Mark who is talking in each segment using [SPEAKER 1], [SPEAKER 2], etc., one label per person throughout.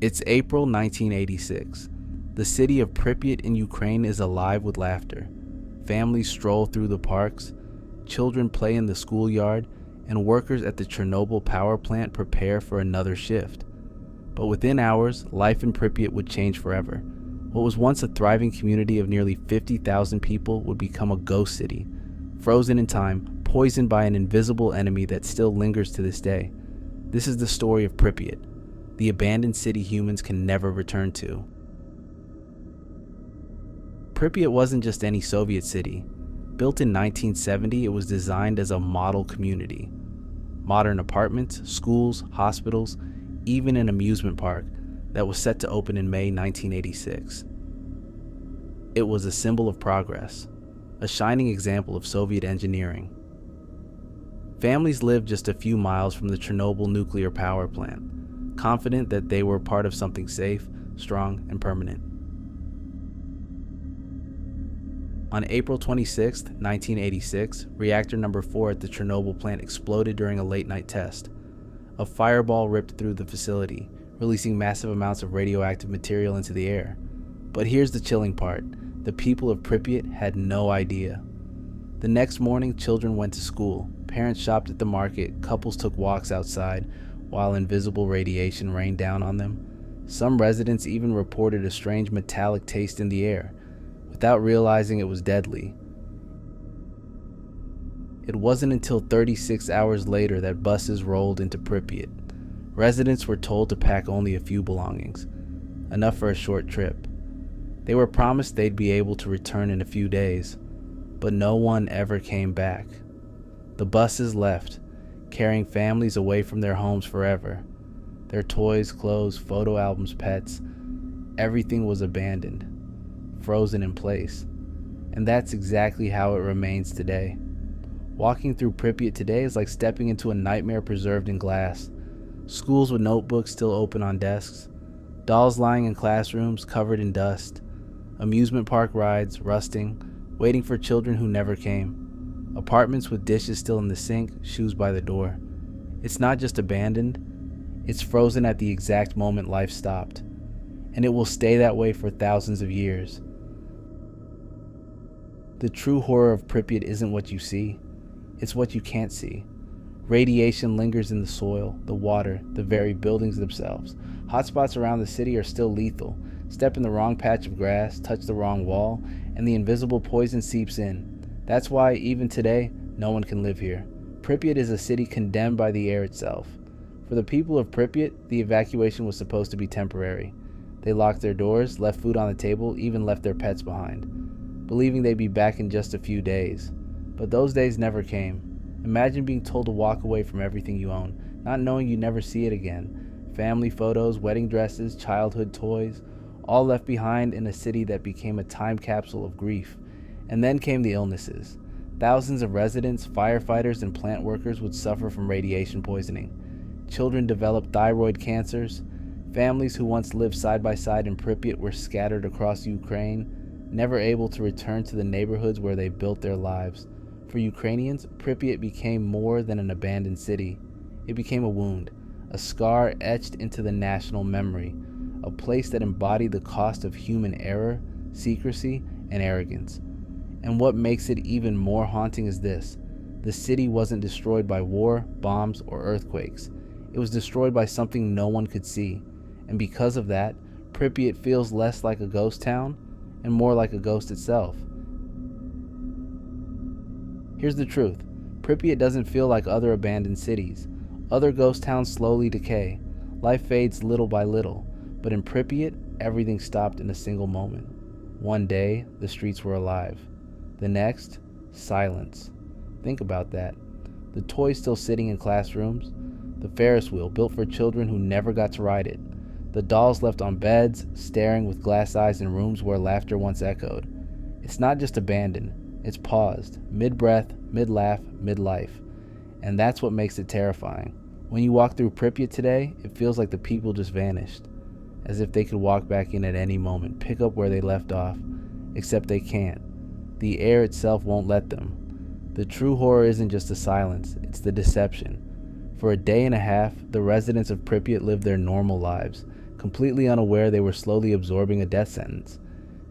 [SPEAKER 1] It's April 1986. The city of Pripyat in Ukraine is alive with laughter. Families stroll through the parks, children play in the schoolyard, and workers at the Chernobyl power plant prepare for another shift. But within hours, life in Pripyat would change forever. What was once a thriving community of nearly 50,000 people would become a ghost city, frozen in time, poisoned by an invisible enemy that still lingers to this day. This is the story of Pripyat, the abandoned city humans can never return to. Pripyat wasn't just any Soviet city. Built in 1970, it was designed as a model community. Modern apartments, schools, hospitals, even an amusement park that was set to open in May 1986. It was a symbol of progress, a shining example of Soviet engineering. Families lived just a few miles from the Chernobyl Nuclear Power Plant, confident that they were part of something safe, strong, and permanent. On April 26, 1986, reactor number 4 at the Chernobyl plant exploded during a late-night test. A fireball ripped through the facility, releasing massive amounts of radioactive material into the air. But here's the chilling part. The people of Pripyat had no idea. The next morning, children went to school, parents shopped at the market, couples took walks outside, while invisible radiation rained down on them. Some residents even reported a strange metallic taste in the air, without realizing it was deadly. It wasn't until 36 hours later that buses rolled into Pripyat. Residents were told to pack only a few belongings, enough for a short trip. They were promised they'd be able to return in a few days, but no one ever came back. The buses left, carrying families away from their homes forever. Their toys, clothes, photo albums, pets, everything was abandoned, frozen in place. And that's exactly how it remains today. Walking through Pripyat today is like stepping into a nightmare preserved in glass. Schools with notebooks still open on desks, dolls lying in classrooms covered in dust, amusement park rides rusting, waiting for children who never came. Apartments with dishes still in the sink, shoes by the door. It's not just abandoned, it's frozen at the exact moment life stopped. And it will stay that way for thousands of years. The true horror of Pripyat isn't what you see, it's what you can't see. Radiation lingers in the soil, the water, the very buildings themselves. Hotspots around the city are still lethal. Step in the wrong patch of grass, touch the wrong wall, and the invisible poison seeps in. That's why, even today, no one can live here. Pripyat is a city condemned by the air itself. For the people of Pripyat, the evacuation was supposed to be temporary. They locked their doors, left food on the table, even left their pets behind, believing they'd be back in just a few days. But those days never came. Imagine being told to walk away from everything you own, not knowing you'd never see it again. Family photos, wedding dresses, childhood toys, all left behind in a city that became a time capsule of grief. And then came the illnesses. Thousands of residents, firefighters, and plant workers would suffer from radiation poisoning. Children developed thyroid cancers. Families who once lived side by side in Pripyat were scattered across Ukraine, never able to return to the neighborhoods where they built their lives. For Ukrainians, Pripyat became more than an abandoned city. It became a wound, a scar etched into the national memory, a place that embodied the cost of human error, secrecy, and arrogance. And what makes it even more haunting is this: the city wasn't destroyed by war, bombs, or earthquakes. It was destroyed by something no one could see. And because of that, Pripyat feels less like a ghost town and more like a ghost itself. Here's the truth. Pripyat doesn't feel like other abandoned cities. Other ghost towns slowly decay. Life fades little by little. But in Pripyat, everything stopped in a single moment. One day, the streets were alive. The next, silence. Think about that. The toys still sitting in classrooms. The Ferris wheel built for children who never got to ride it. The dolls left on beds, staring with glass eyes in rooms where laughter once echoed. It's not just abandoned. It's paused, mid-breath, mid-laugh, mid-life. And that's what makes it terrifying. When you walk through Pripyat today, it feels like the people just vanished. As if they could walk back in at any moment, pick up where they left off. Except they can't. The air itself won't let them. The true horror isn't just the silence, it's the deception. For a day and a half, the residents of Pripyat lived their normal lives, completely unaware they were slowly absorbing a death sentence.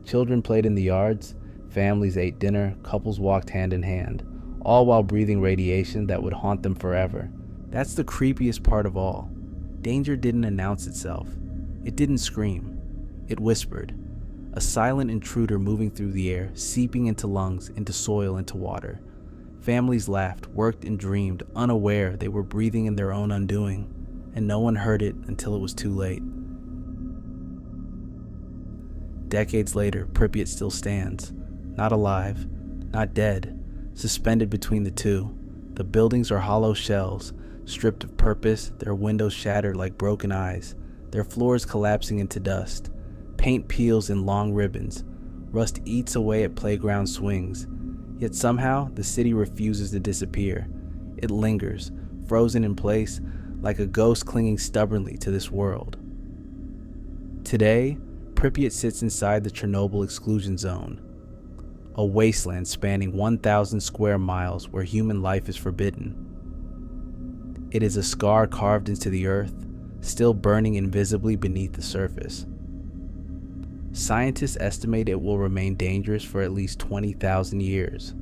[SPEAKER 1] Children played in the yards, families ate dinner, couples walked hand in hand, all while breathing radiation that would haunt them forever. That's the creepiest part of all. Danger didn't announce itself. It didn't scream. It whispered. A silent intruder moving through the air, seeping into lungs, into soil, into water. Families laughed, worked, and dreamed, unaware they were breathing in their own undoing, and no one heard it until it was too late. Decades later, Pripyat still stands. Not alive, not dead, suspended between the two. The buildings are hollow shells, stripped of purpose, their windows shattered like broken eyes, their floors collapsing into dust. Paint peels in long ribbons. Rust eats away at playground swings. Yet somehow, the city refuses to disappear. It lingers, frozen in place, like a ghost clinging stubbornly to this world. Today, Pripyat sits inside the Chernobyl exclusion zone, a wasteland spanning 1,000 square miles where human life is forbidden. It is a scar carved into the earth, still burning invisibly beneath the surface. Scientists estimate it will remain dangerous for at least 20,000 years.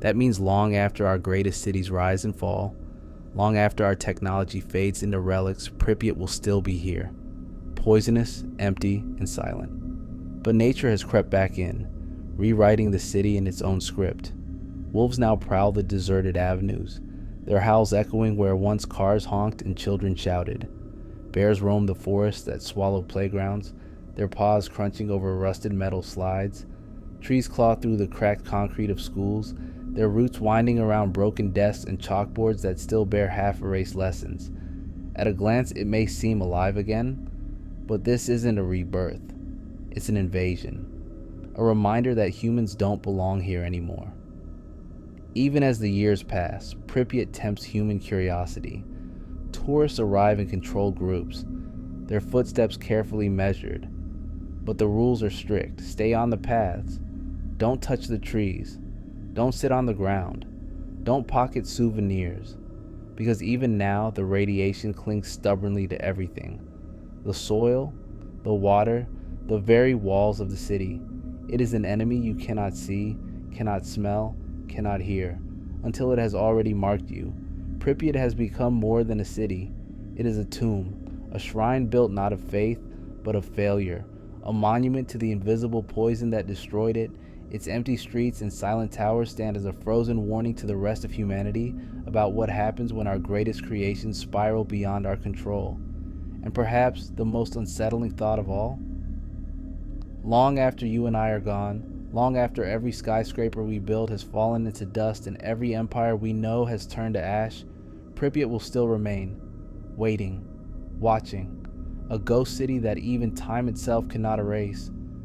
[SPEAKER 1] That means long after our greatest cities rise and fall, long after our technology fades into relics, Pripyat will still be here, poisonous, empty, and silent. But nature has crept back in, rewriting the city in its own script. Wolves now prowl the deserted avenues, their howls echoing where once cars honked and children shouted. Bears roam the forests that swallow playgrounds, their paws crunching over rusted metal slides. Trees claw through the cracked concrete of schools, their roots winding around broken desks and chalkboards that still bear half-erased lessons. At a glance, it may seem alive again, but this isn't a rebirth. It's an invasion, a reminder that humans don't belong here anymore. Even as the years pass, Pripyat tempts human curiosity. Tourists arrive in controlled groups, their footsteps carefully measured. But the rules are strict. Stay on the paths. Don't touch the trees. Don't sit on the ground. Don't pocket souvenirs. Because even now, the radiation clings stubbornly to everything. The soil, the water, the very walls of the city. It is an enemy you cannot see, cannot smell, cannot hear, until it has already marked you. Pripyat has become more than a city. It is a tomb, a shrine built not of faith, but of failure. A monument to the invisible poison that destroyed it. Its empty streets and silent towers stand as a frozen warning to the rest of humanity about what happens when our greatest creations spiral beyond our control. And perhaps the most unsettling thought of all? Long after you and I are gone, long after every skyscraper we build has fallen into dust and every empire we know has turned to ash, Pripyat will still remain, waiting, watching. A ghost city that even time itself cannot erase,